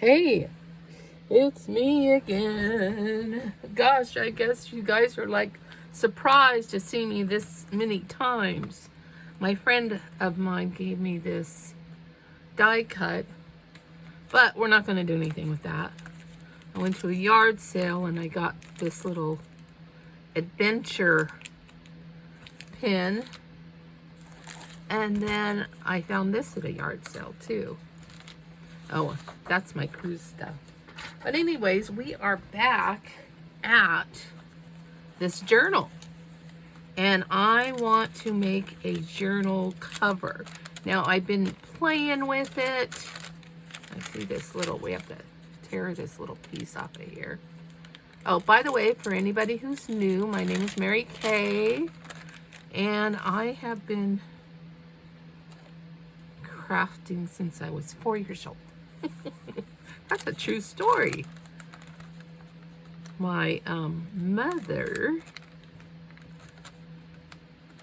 Hey, it's me again. Gosh, I guess you guys are like surprised to see me this many times. My friend of mine gave me this die cut, but we're not going to do anything with that. I went to a yard sale and I got this little adventure pin. And then I found this at a yard sale too. Oh, that's my cruise stuff. But anyways, we are back at this journal. And I want to make a journal cover. Now, I've been playing with it. I see this little, we have to tear this little piece off of here. Oh, by the way, for anybody who's new, my name is Mary Kay. And I have been crafting since I was 4 years old. That's a true story. My mother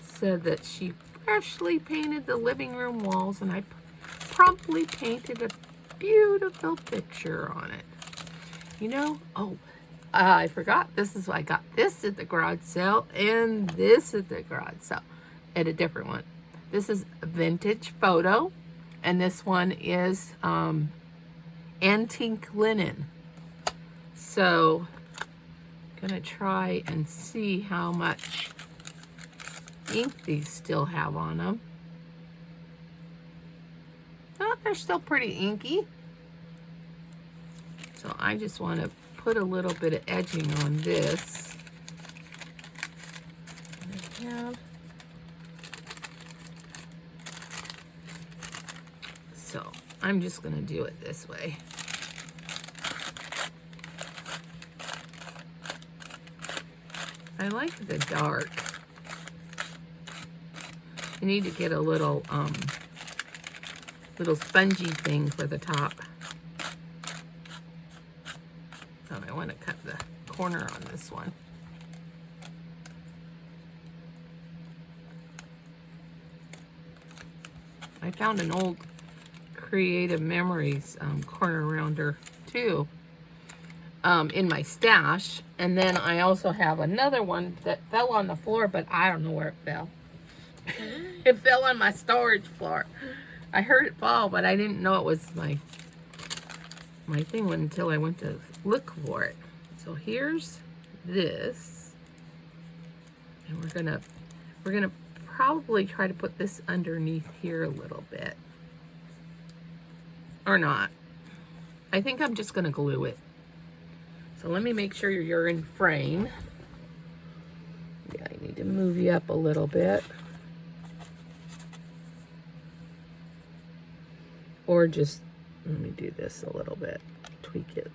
said that she freshly painted the living room walls, and I promptly painted a beautiful picture on it. You know, I forgot. I got this at the garage sale and this at the garage sale at a different one. This is a vintage photo, and this one is antique linen. So I'm gonna try and see how much ink these still have on them. Oh, they're still pretty inky. So I just want to put a little bit of edging on this. So I'm just gonna do it this way. I like the dark. You need to get a little spongy thing for the top. So I want to cut the corner on this one. I found an old Creative Memories corner rounder too in my stash, and then I also have another one that fell on the floor, but I don't know where it fell. It fell on my storage floor. I heard it fall, but I didn't know it was my thing until I went to look for it. So here's this, and we're gonna probably try to put this underneath here a little bit, or not. I think I'm just gonna glue it. So let me make sure you're in frame. Yeah, I need to move you up a little bit. Or just, let me do this a little bit. Tweak it.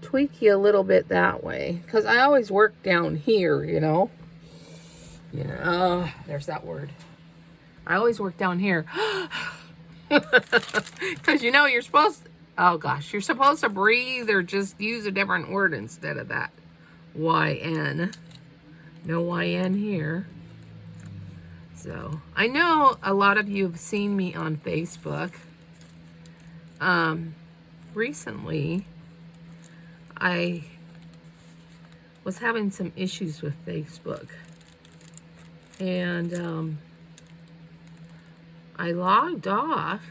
Tweak you a little bit that way. Because I always work down here, you know. There's that word. I always work down here. Because you know you're supposed to, oh gosh, you're supposed to breathe or just use a different word instead of that. YN. No YN here. So I know a lot of you have seen me on Facebook. Recently, I was having some issues with Facebook. And I logged off,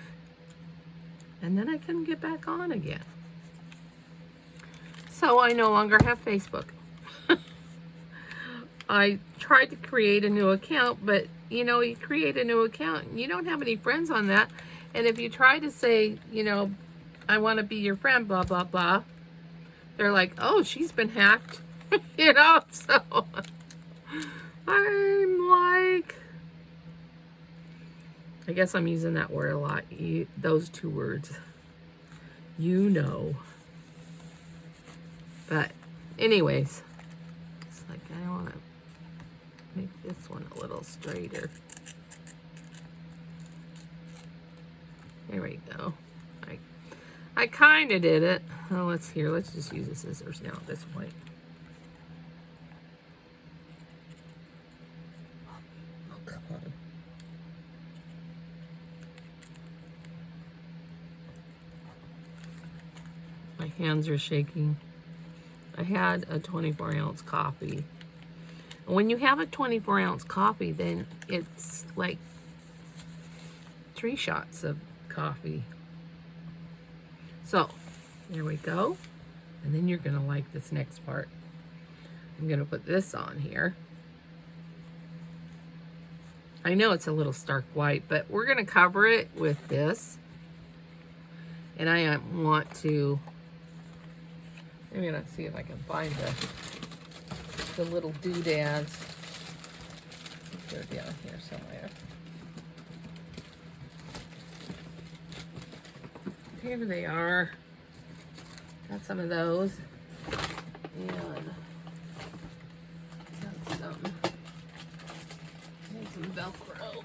and then I couldn't get back on again. So I no longer have Facebook. I tried to create a new account, but you know, you create a new account and you don't have any friends on that. And if you try to say, you know, I want to be your friend, blah, blah, blah, they're like, oh, she's been hacked. You know, so I'm like, I guess I'm using that word a lot. Those two words, you know. But anyways, it's like I want to make this one a little straighter. There we go. I kind of did it. Oh, let's just use the scissors now at this point. Oh, come on. My hands are shaking. I had a 24-ounce coffee. And when you have a 24-ounce coffee, then it's like 3 shots of coffee. So, there we go. And then you're gonna like this next part. I'm gonna put this on here. I know it's a little stark white, but we're gonna cover it with this. And I want to, I'm gonna see if I can find the little doodads. They're down here somewhere. Here they are. Got some of those. And got some Velcro.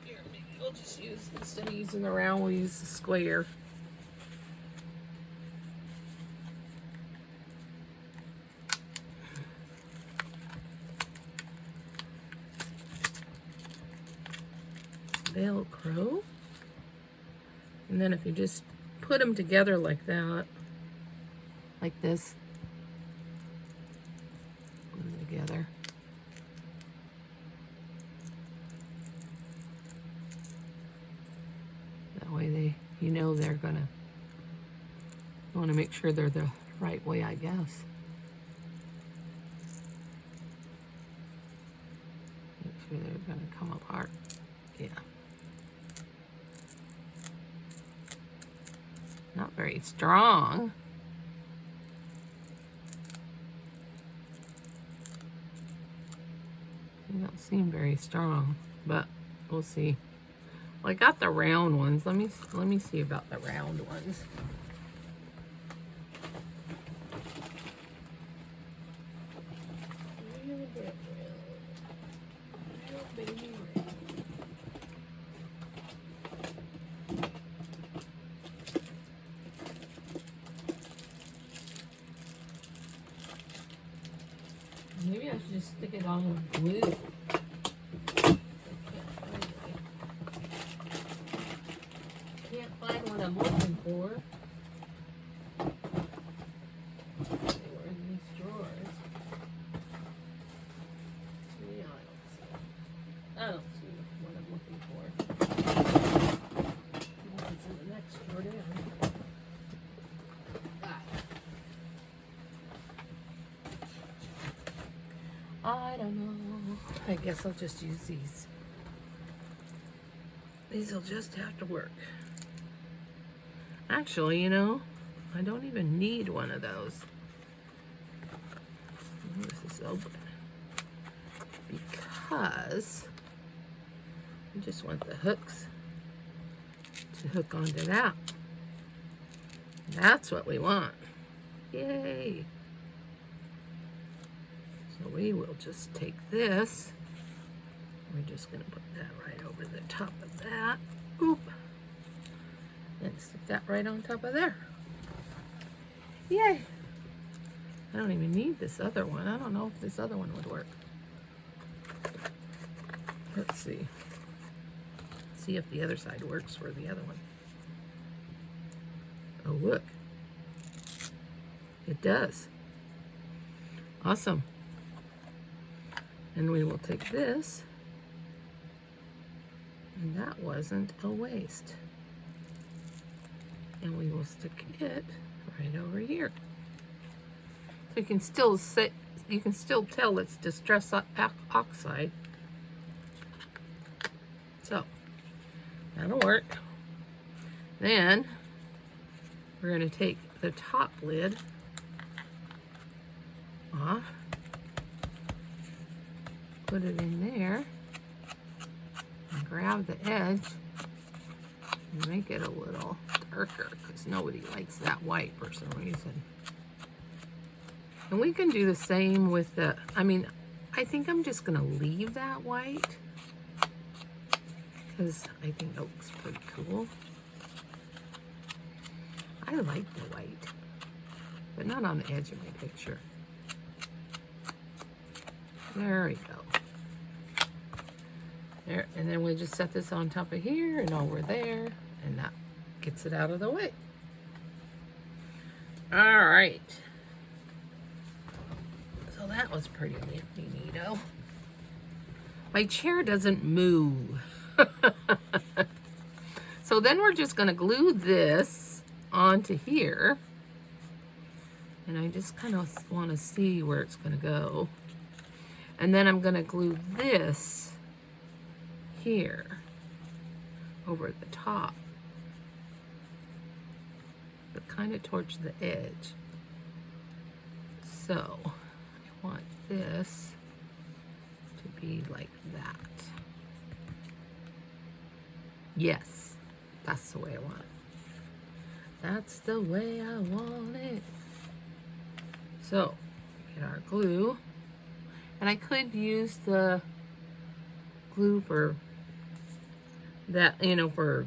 Here, maybe we'll just use, instead of using the round, we'll use the square. Velcro. And then if you just put them together like that, like this, put them together. That way you know they're gonna, you wanna make sure they're the right way, I guess. Make sure they're gonna come apart. Yeah. Not very strong. They don't seem very strong, but we'll see. Well, I got the round ones. Let me see about the round ones. Maybe I should just stick it on with glue. Can't find what I'm looking for. They were in these drawers. Yeah, I don't see what I'm looking for. It's in the next drawer down. I don't know. I guess I'll just use these. These will just have to work. Actually, you know, I don't even need one of those. This is open. Because I just want the hooks to hook onto that. That's what we want. Yay! So we will just take this. We're just going to put that right over the top of that. Oop. And stick that right on top of there. Yay. I don't even need this other one. I don't know if this other one would work. Let's see. See if the other side works for the other one. Oh, look. It does. Awesome. And we will take this, and that wasn't a waste. And we will stick it right over here. So you can still tell it's distress oxide. So that'll work. Then we're going to take the top lid off. Put it in there and grab the edge and make it a little darker because nobody likes that white for some reason. And we can do the same with the, I think I'm just gonna leave that white because I think it looks pretty cool. I like the white, but not on the edge of my picture. There we go. There, and then we just set this on top of here and over there, and that gets it out of the way. All right. So that was pretty neato. My chair doesn't move. So then we're just gonna glue this onto here. And I just kind of want to see where it's gonna go. And then I'm gonna glue this here over the top, but kind of towards the edge. So I want this to be like that. Yes, that's the way I want it. That's the way I want it. So get our glue, and I could use the glue for that, you know, for,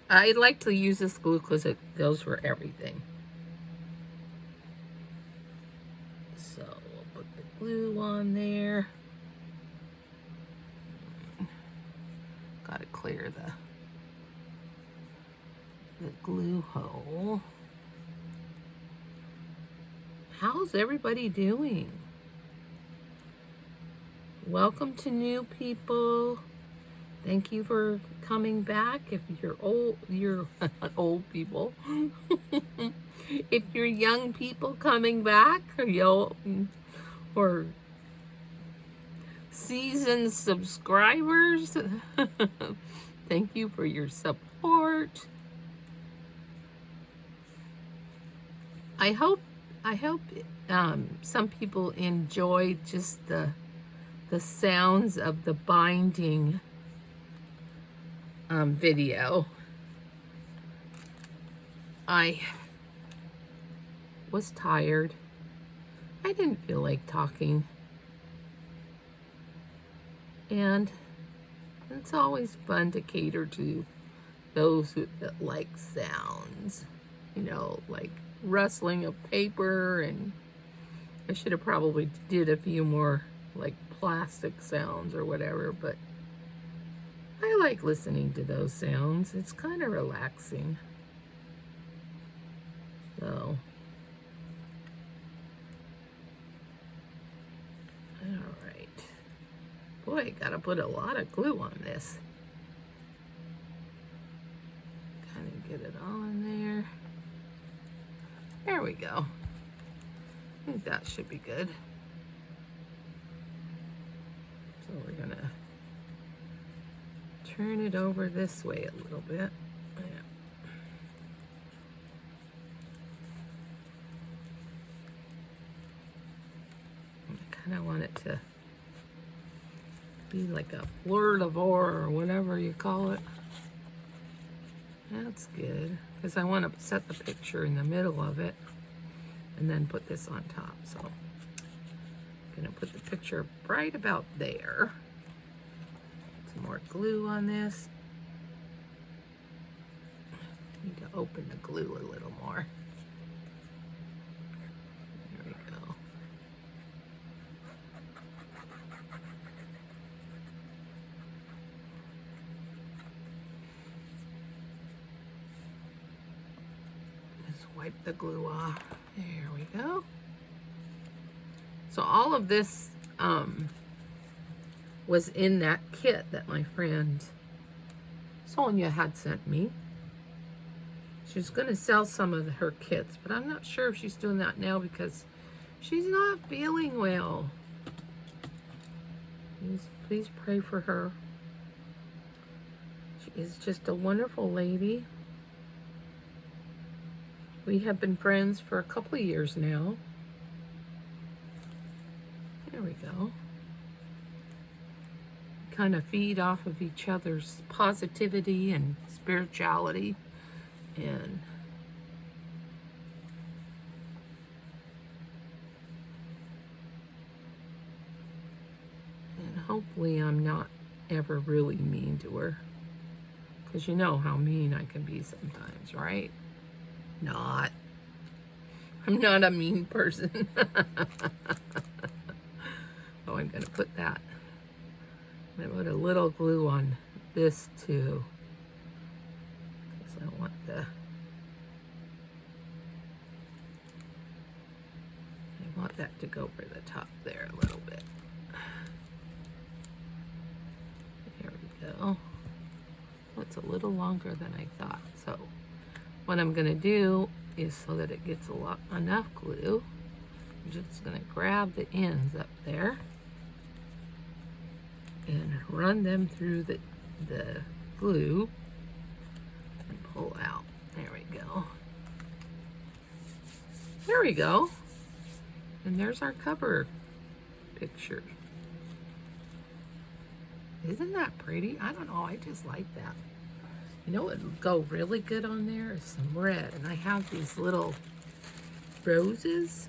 I like to use this glue because it goes for everything. So we'll put the glue on there. Gotta clear the glue hole. How's everybody doing? Welcome to new people. Thank you for coming back. If you're old, you're old people. If you're young people coming back, or seasoned subscribers, thank you for your support. I hope some people enjoy just the sounds of the binding video. I was tired. I didn't feel like talking. And it's always fun to cater to those that like sounds, you know, like rustling of paper, and I should have probably did a few more like plastic sounds or whatever, but I like listening to those sounds. It's kind of relaxing. So, all right. Boy, gotta put a lot of glue on this. Kind of get it on there. There we go. I think that should be good. So we're gonna turn it over this way a little bit. Yeah. I kind of want it to be like a fleur de vour or whatever you call it. That's good, because I want to set the picture in the middle of it and then put this on top. So I'm gonna put the picture right about there. Some more glue on this. Need to open the glue a little more. There we go. Just wipe the glue off. There we go. So all of this was in that kit that my friend Sonya had sent me. She's going to sell some of her kits, but I'm not sure if she's doing that now because she's not feeling well. Please pray for her. She is just a wonderful lady. We have been friends for a couple of years now. There we go. Kind of feed off of each other's positivity and spirituality, and hopefully I'm not ever really mean to her, because you know how mean I can be sometimes, right? I'm not a mean person. Oh, I'm gonna put that. I'm gonna put a little glue on this too, because I want want that to go over the top there a little bit. There we go. It's a little longer than I thought. So what I'm going to do is, so that it gets enough glue, I'm just going to grab the ends up there and run them through the glue and pull out. There we go. There we go. And there's our cover picture. Isn't that pretty? I don't know, I just like that. You know what would go really good on there is some red. And I have these little roses.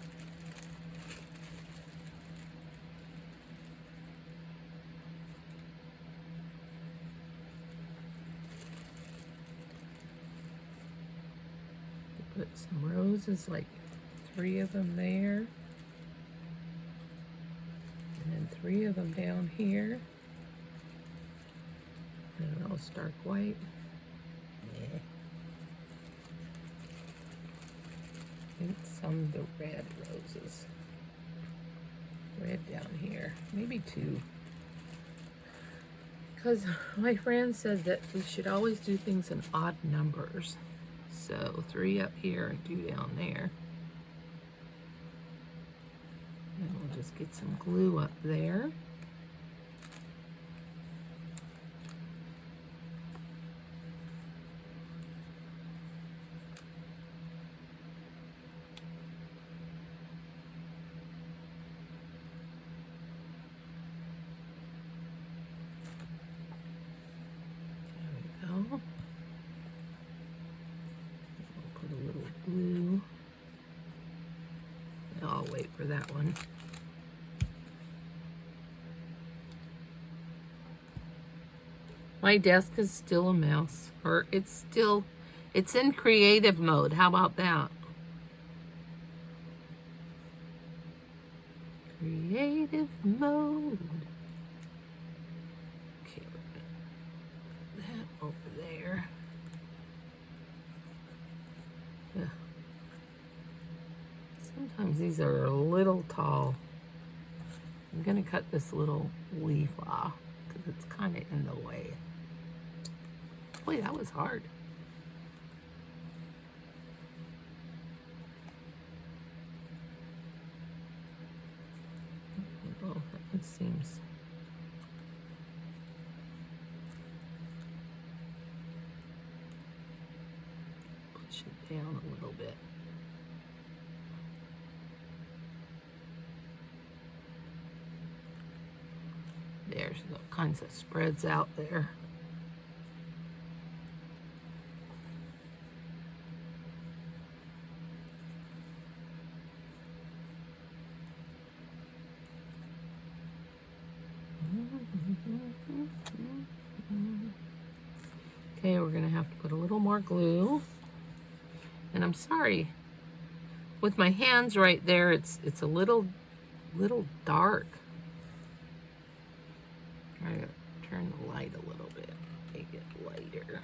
Put some roses, like 3 of them there. And then 3 of them down here. And those dark white. Yeah. And some of the red roses. Red down here. Maybe 2. Because my friend said that we should always do things in odd numbers. So 3 up here and 2 down there. And we'll just get some glue up there. There we go. Glue. I'll wait for that one. My desk is still a mess, or it's in creative mode. How about that? Creative mode. Okay, put that over there. Yeah. Sometimes these are a little tall. I'm going to cut this little leaf off because it's kind of in the way. Boy, that was hard. Oh, that one seems... Push it down a little bit. There's all kinds of spreads out there. Okay, we're gonna have to put a little more glue. And I'm sorry, with my hands right there, it's a little dark. Try to turn the light a little bit, make it lighter.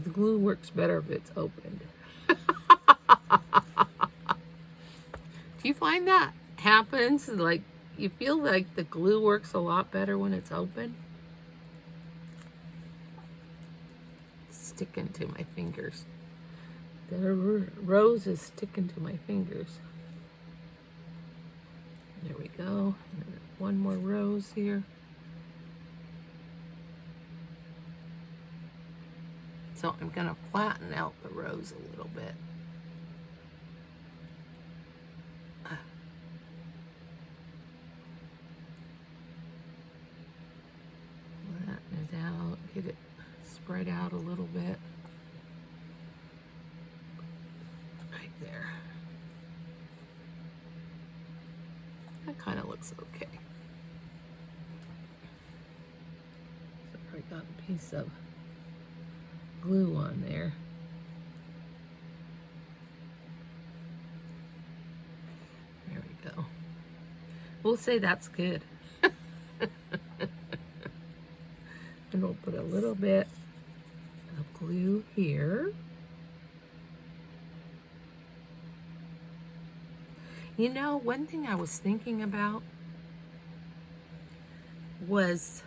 The glue works better if it's opened. Do you find that happens? Like, you feel like the glue works a lot better when it's open? It's sticking to my fingers. The rose is sticking to my fingers. There we go. And one more rose here. So I'm going to flatten out the rose a little bit. Flatten it out, get it spread out a little bit. Right there. That kind of looks okay. So I got a piece of glue on there. There we go. We'll say that's good. And we'll put a little bit of glue here. You know, one thing I was thinking about was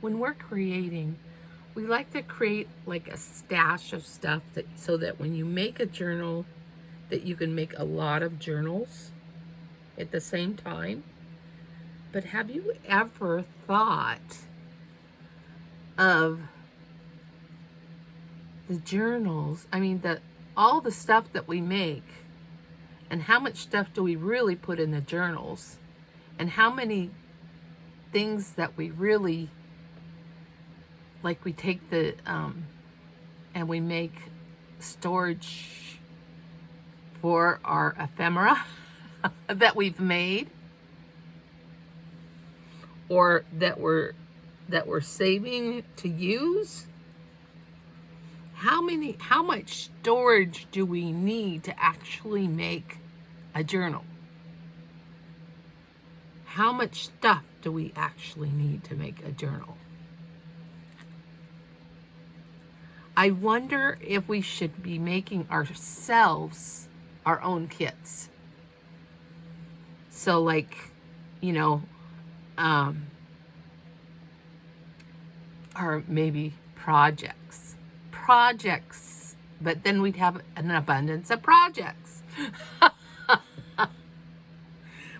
when we're creating, we like to create like a stash of stuff that so that when you make a journal, that you can make a lot of journals at the same time. But have you ever thought of the journals? I mean, all the stuff that we make, and how much stuff do we really put in the journals, and how many things that we really, like we take the and we make storage for our ephemera that we've made, or that we're saving to use. How much storage do we need to actually make a journal? How much stuff do we actually need to make a journal? I wonder if we should be making ourselves our own kits. So like, you know, or maybe projects, but then we'd have an abundance of projects.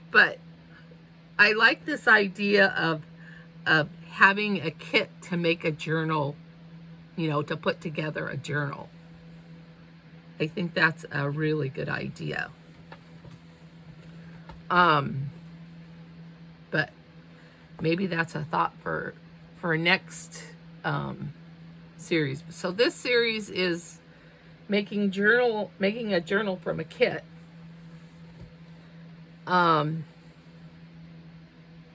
But I like this idea of having a kit to make a journal, you know, to put together a journal. I think that's a really good idea. But maybe that's a thought for next series. So this series is making a journal from a kit.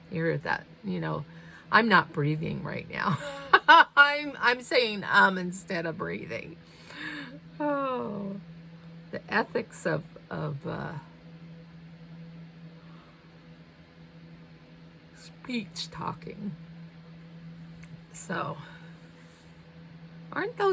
Hear that, you know, I'm not breathing right now. I'm saying instead of breathing. Oh, the ethics of speech talking. So, aren't those